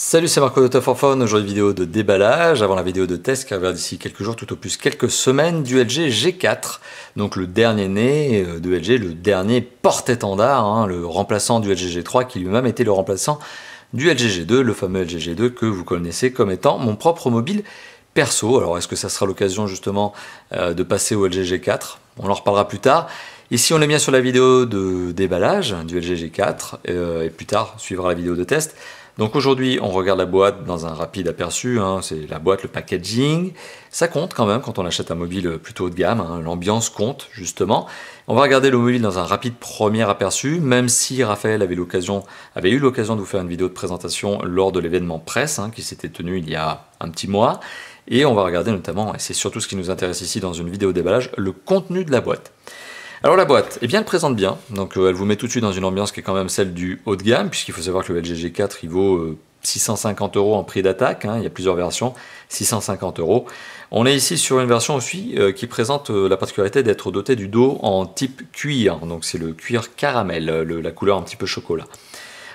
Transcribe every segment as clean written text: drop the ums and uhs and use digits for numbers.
Salut, c'est Marco de Tough for Phone. Aujourd'hui vidéo de déballage avant la vidéo de test qui arrivera d'ici quelques jours, tout au plus quelques semaines, du LG G4, donc le dernier né de LG, le dernier porte-étendard, hein, le remplaçant du LG G3 qui lui-même était le remplaçant du LG G2, le fameux LG G2 que vous connaissez comme étant mon propre mobile perso. Alors est-ce que ça sera l'occasion justement de passer au LG G4? On en reparlera plus tard. Ici on est bien sur la vidéo de déballage du LG G4 et plus tard suivra la vidéo de test. Donc aujourd'hui, on regarde la boîte dans un rapide aperçu, hein, c'est la boîte, le packaging. Ça compte quand même quand on achète un mobile plutôt haut de gamme, hein, l'ambiance compte justement. On va regarder le mobile dans un rapide premier aperçu, même si Raphaël avait eu l'occasion de vous faire une vidéo de présentation lors de l'événement presse, hein, qui s'était tenu il y a un petit mois. Et on va regarder notamment, et c'est surtout ce qui nous intéresse ici dans une vidéo déballage, le contenu de la boîte. Alors la boîte, eh bien elle présente bien, donc elle vous met tout de suite dans une ambiance qui est quand même celle du haut de gamme, puisqu'il faut savoir que le LG G4 il vaut 650 € en prix d'attaque, hein, il y a plusieurs versions, 650 €. On est ici sur une version aussi qui présente la particularité d'être dotée du dos en type cuir, donc c'est le cuir caramel, la couleur un petit peu chocolat.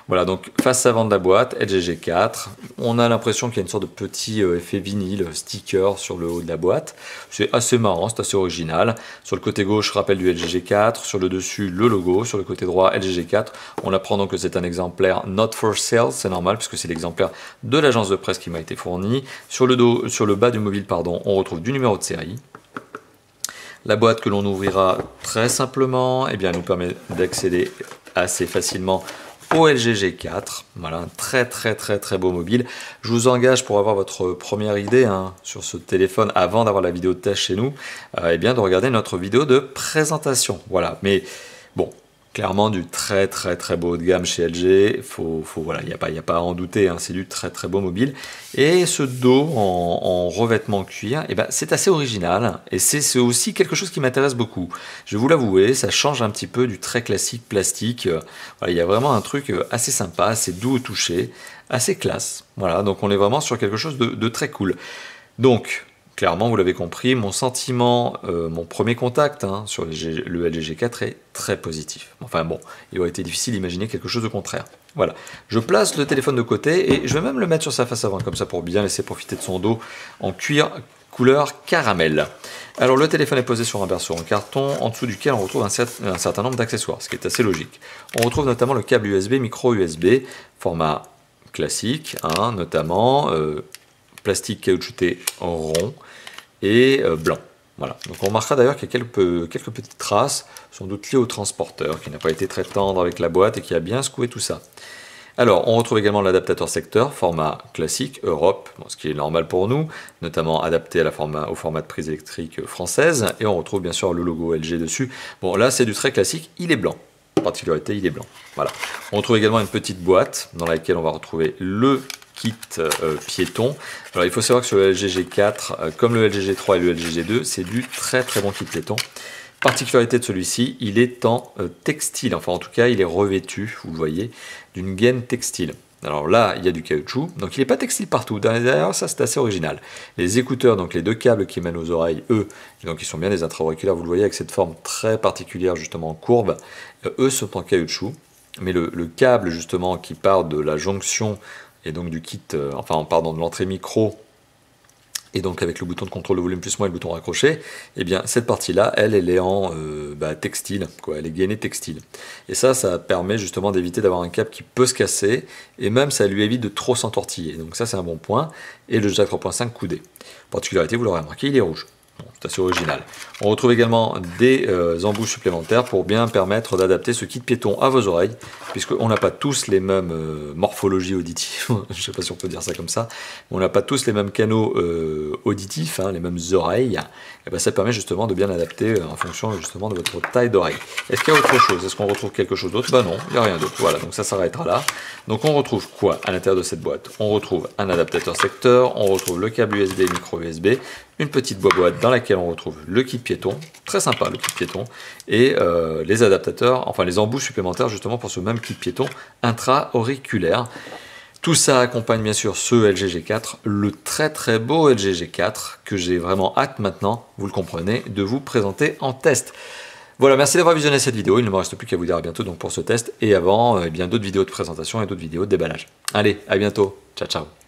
Voilà, donc face avant de la boîte, LG G4, on a l'impression qu'il y a une sorte de petit effet vinyle, sticker sur le haut de la boîte. C'est assez marrant, c'est assez original. Sur le côté gauche, rappel du LG G4, sur le dessus, le logo, sur le côté droit, LG G4. On apprend donc que c'est un exemplaire not for sale, c'est normal, puisque c'est l'exemplaire de l'agence de presse qui m'a été fourni. Sur le dos, sur le bas du mobile, pardon, on retrouve du numéro de série. La boîte que l'on ouvrira très simplement, eh bien, nous permet d'accéder assez facilement au LG G4, voilà, un très beau mobile. Je vous engage pour avoir votre première idée hein, sur ce téléphone avant d'avoir la vidéo de test chez nous, eh bien de regarder notre vidéo de présentation. Voilà, mais bon, clairement du très beau haut de gamme chez LG, voilà, il n'y a pas à en douter, hein, c'est du très beau mobile. Et ce dos en revêtement cuir, eh ben, c'est assez original et c'est aussi quelque chose qui m'intéresse beaucoup. Je vais vous l'avouer, ça change un petit peu du très classique plastique. Voilà, il y a vraiment un truc assez sympa, assez doux au toucher, assez classe. Voilà, donc on est vraiment sur quelque chose de très cool. Donc, clairement, vous l'avez compris, mon sentiment, mon premier contact hein, sur le LG G4 est très positif. Enfin bon, il aurait été difficile d'imaginer quelque chose de contraire. Voilà, je place le téléphone de côté et je vais même le mettre sur sa face avant, comme ça pour bien laisser profiter de son dos en cuir couleur caramel. Alors le téléphone est posé sur un berceau en carton, en dessous duquel on retrouve un certain nombre d'accessoires, ce qui est assez logique. On retrouve notamment le câble USB, micro USB, format classique, hein, notamment plastique caoutchouté rond et blanc. Voilà. Donc on remarquera d'ailleurs qu'il y a quelques petites traces, sans doute liées au transporteur, qui n'a pas été très tendre avec la boîte et qui a bien secoué tout ça. Alors on retrouve également l'adaptateur secteur, format classique, Europe, bon, ce qui est normal pour nous, notamment adapté au format de prise électrique française, et on retrouve bien sûr le logo LG dessus. Bon là c'est du très classique, il est blanc. Particularité, il est blanc. Voilà. On retrouve également une petite boîte dans laquelle on va retrouver le kit piéton. Alors il faut savoir que sur le LG G4, comme le LG G3 et le LG G2, c'est du très bon kit piéton. Particularité de celui-ci, il est en textile, enfin en tout cas il est revêtu, vous le voyez, d'une gaine textile. Alors là, il y a du caoutchouc, donc il n'est pas textile partout. D'ailleurs, ça c'est assez original. Les écouteurs, donc les deux câbles qui mènent aux oreilles, eux, donc ils sont bien des intra-auriculaires, vous le voyez, avec cette forme très particulière, justement en courbe, eux sont en caoutchouc. Mais le câble, justement, qui part de la jonction et donc du kit, de l'entrée micro, et donc avec le bouton de contrôle de volume plus moins et le bouton raccroché, eh bien cette partie-là, elle est en textile, quoi, elle est gainée textile. Et ça permet justement d'éviter d'avoir un câble qui peut se casser, et même ça lui évite de trop s'entortiller. Donc ça c'est un bon point. Et le jack 3.5 coudé. Particularité, vous l'aurez remarqué, il est rouge. Bon, c'est assez original. On retrouve également des embouches supplémentaires pour bien permettre d'adapter ce kit piéton à vos oreilles, puisqu'on n'a pas tous les mêmes morphologies auditives, je ne sais pas si on peut dire ça comme ça, mais on n'a pas tous les mêmes canaux auditifs, hein, les mêmes oreilles, et bien ça permet justement de bien adapter en fonction justement de votre taille d'oreille. Est-ce qu'il y a autre chose? Est-ce qu'on retrouve quelque chose d'autre? Ben non, il n'y a rien d'autre. Voilà, donc ça s'arrêtera là. Donc on retrouve quoi à l'intérieur de cette boîte? On retrouve un adaptateur secteur, on retrouve le câble USB et micro USB, une petite boîte dans laquelle on retrouve le kit piéton, très sympa le kit piéton, et les adaptateurs, enfin les embouches supplémentaires justement pour ce même kit piéton intra-auriculaire. Tout ça accompagne bien sûr ce LG G4, le très beau LG G4 que j'ai vraiment hâte maintenant, vous le comprenez, de vous présenter en test. Voilà, merci d'avoir visionné cette vidéo, il ne me reste plus qu'à vous dire à bientôt donc pour ce test et avant, eh bien d'autres vidéos de présentation et d'autres vidéos de déballage. Allez, à bientôt. Ciao, ciao.